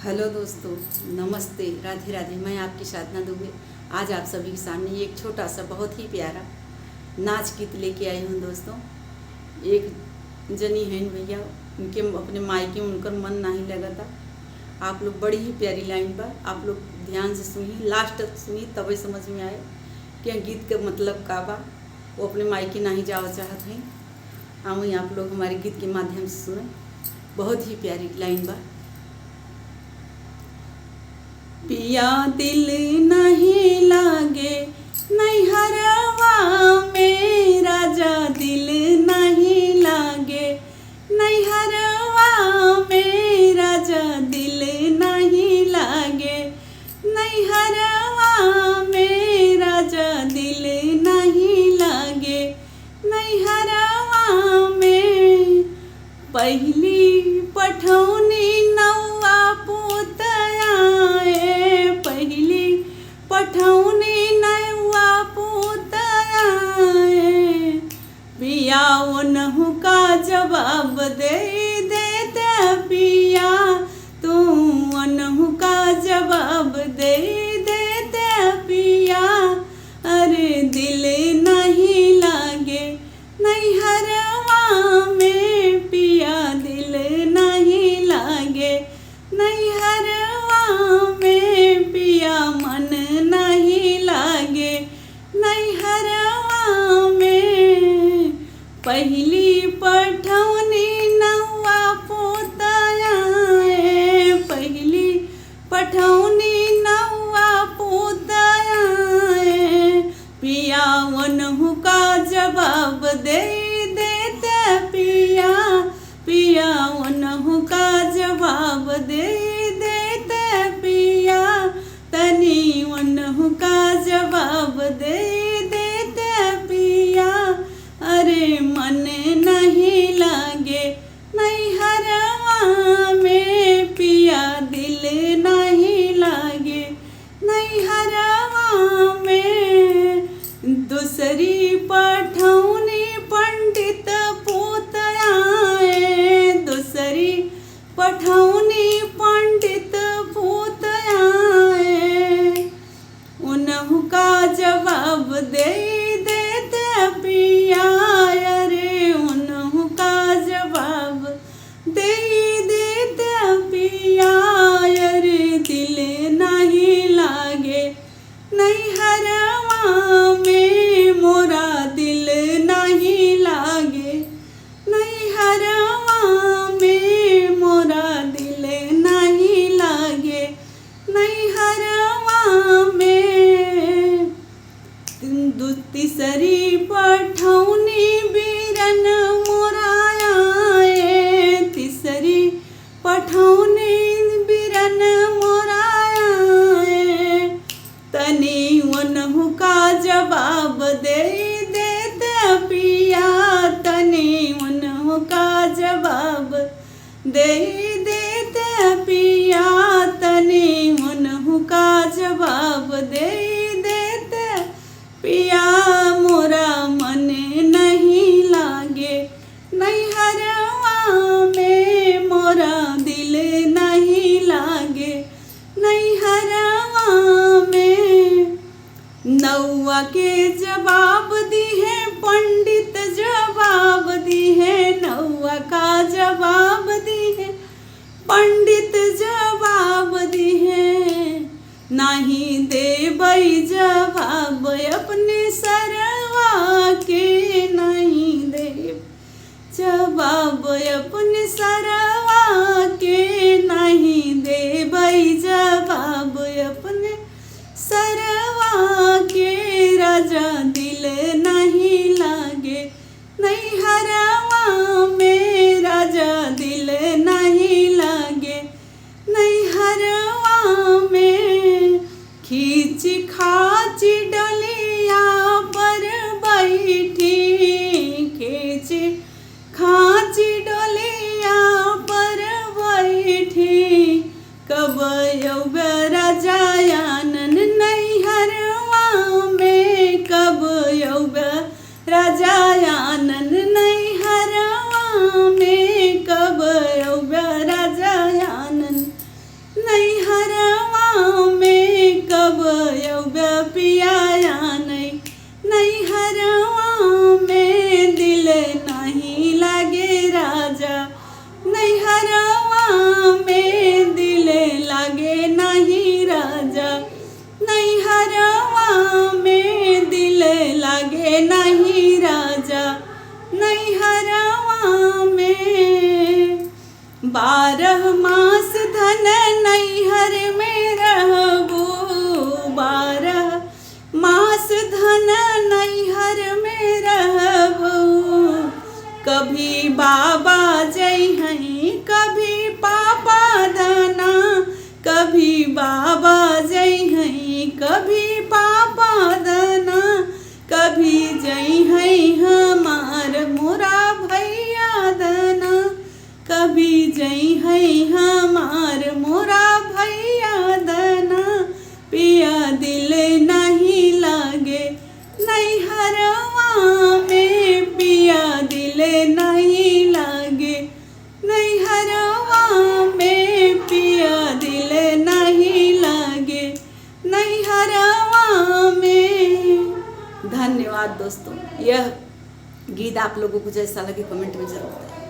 Hello दोस्तों, नमस्ते, राधे राधे। मैं आपकी साधना दुबे आज आप सभी के सामने एक छोटा सा बहुत ही प्यारा नाच गीत लेके आई हूँ। दोस्तों, एक जनी हैं भैया, उनके अपने मायके में उनका मन नहीं लगा था। आप लोग बड़ी ही प्यारी लाइन पर आप लोग ध्यान से सुनिए, लास्ट तक सुनिए, तभी समझ में आए कि गीत का मतलब का बा। वो अपने मायके नहीं जाओ चाहत हैं। वहीं आप लोग हमारे गीत के माध्यम से सुने। बहुत ही प्यारी लाइन बा। पिया दिल नहीं लागे नैहरवा में, राजा दिल नहीं लागे नैहरवा में, राजा दिल नहीं लागे नैहरवा में, राजा दिल नहीं लागे नैहरवा में। पहली पठौनी नौवा पोतया, पहली पठौनी नौवा पोतया, पिया ओनहु का जवाब दे देते, पिया तू ओनहु का जवाब दे देते, पिया अरे दिल नहीं लागे नैहरवा में, पिया दिल नहीं लागे नैहरवा में, पिया मन नहीं लागे नैहरवा में। पहली पठौनी नौवा पोतया, पहली पठौनी नौवा पोतया, पिया ओनहु का जवाब दे देते, पिया पिया ओनहु का जवाब दे देते, पिया तनी ओनहु का जवाब दे देते, पिया अरे मन नहीं लागे नैहरवा में, पिया दिल नहीं लागे नैहरवा में। दूसरी पठौनी पंडित पोतया, दूसरी पठौनी पंडित पोतया, उनहु का जवाब दे देते, पिया अरे उनहु का जवाब दे देते, पिया अरे दिल नहीं लागे नैहरवा में, मोरा दिल नहीं लागे नैहरवा में, मोरा दिल नहीं लागे नैहरवा में। तीसरी पठौनी बीरन मोराया, तीसरी पठौनी बीरन मोराया, तनी ओनहु का जवाब दे देते, पिया तनी ओनहु का जवाब दे देते, पिया तनी ओनहु का जवाब दे देते, पिया मोरा मन नहीं लागे नैहरवा में, मोरा दिल नहीं लागे नैहरवा में। नौवा के जवाब दी है पंडित, जवाब दी है नौवा का जवाब दी है पंडित, जवाब दी है नहीं देबई जवाब अपने सरवा के, नहीं देब जवाब अपने सरवा के, नहीं देबई जवाब अपने सरवा के, राजा दिल नहीं लागे नैहरवा में, राजा दिल नहीं लागे नैहरवा में। खींच खाच डलिया पर बैठी, खींच खाच डलिया पर बैठी, कब यौब राजा आनन नैहरवा में, कब यौब राजा आनन नैहरवा में, कब यौब राजा आनन नहीं 12 मास धन नैहर में रहबो, 12 मास धन नैहर में रहबो। कभी बाबा जइहई कभी पापा दाना, कभी बाबा जइहई कभी पापा दाना, कभी जइहई हमार मोरा भैया दाना, कभी जइहई हमार मोरा भैया दाना। पिया दिल नहीं लागे नैहरवा में, पिया दिल नहीं लागे नैहरवा में, पिया दिल नहीं लागे नैहरवा में। धन्यवाद दोस्तों। यह गीत आप लोगों को जैसा लगे कमेंट में जरूर बताएं।